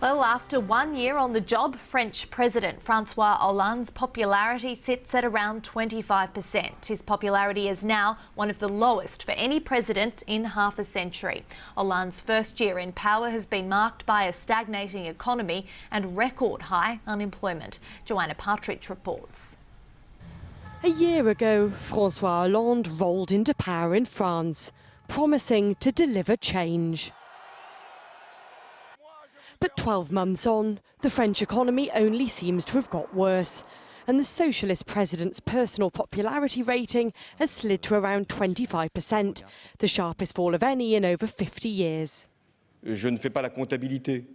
Well, after 1 year on the job, French President Francois Hollande's popularity sits at around 25%. His popularity is now one of the lowest for any president in half a century. Hollande's first year in power has been marked by a stagnating economy and record high unemployment. Joanna Partridge reports. A year ago, Francois Hollande rolled into power in France, promising to deliver change. But 12 months on, the French economy only seems to have got worse, and the socialist president's personal popularity rating has slid to around 25%, the sharpest fall of any in over 50 years. Je ne fais pas la comptabilité.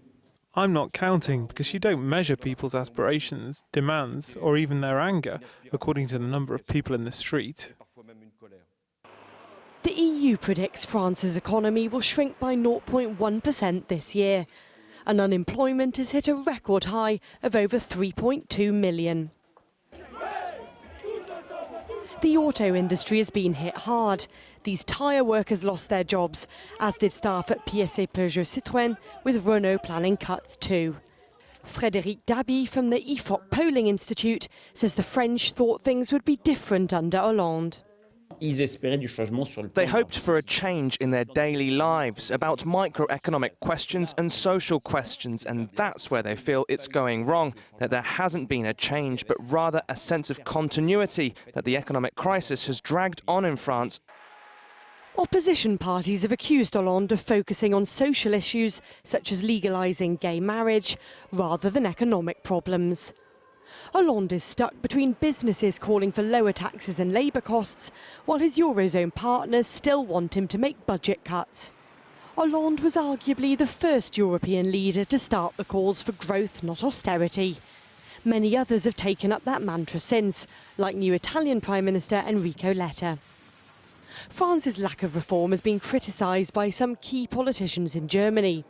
I'm not counting because you don't measure people's aspirations, demands, or even their anger according to the number of people in the street. The EU predicts France's economy will shrink by 0.1% this year, and unemployment has hit a record high of over 3.2 million. The auto industry has been hit hard. These tyre workers lost their jobs, as did staff at PSA Peugeot Citroën, with Renault planning cuts too. Frédéric Dabi from the IFOP Polling Institute says the French thought things would be different under Hollande. They hoped for a change in their daily lives, about microeconomic questions and social questions, and that's where they feel it's going wrong, that there hasn't been a change, but rather a sense of continuity, that the economic crisis has dragged on in France. Opposition parties have accused Hollande of focusing on social issues, such as legalising gay marriage, rather than economic problems. Hollande is stuck between businesses calling for lower taxes and labour costs, while his Eurozone partners still want him to make budget cuts. Hollande was arguably the first European leader to start the calls for growth, not austerity. Many others have taken up that mantra since, like new Italian Prime Minister Enrico Letta. France's lack of reform has been criticised by some key politicians in Germany.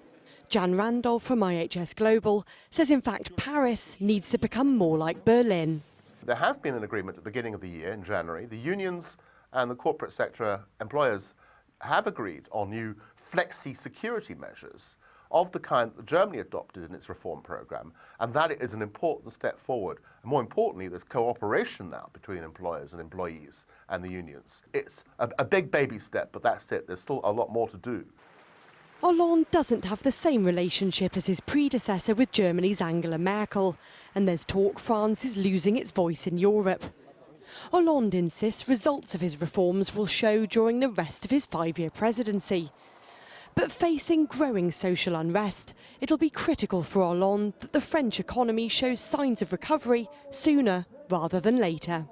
Jan Randolph from IHS Global says, in fact, Paris needs to become more like Berlin. There have been an agreement at the beginning of the year, in January. The unions and the corporate sector employers have agreed on new flexi-security measures of the kind that Germany adopted in its reform programme, and that is an important step forward. And more importantly, there's cooperation now between employers and employees and the unions. It's a big baby step, but that's it. There's still a lot more to do. Hollande doesn't have the same relationship as his predecessor with Germany's Angela Merkel, and there's talk France is losing its voice in Europe. Hollande insists results of his reforms will show during the rest of his 5-year presidency. But facing growing social unrest, it'll be critical for Hollande that the French economy shows signs of recovery sooner rather than later.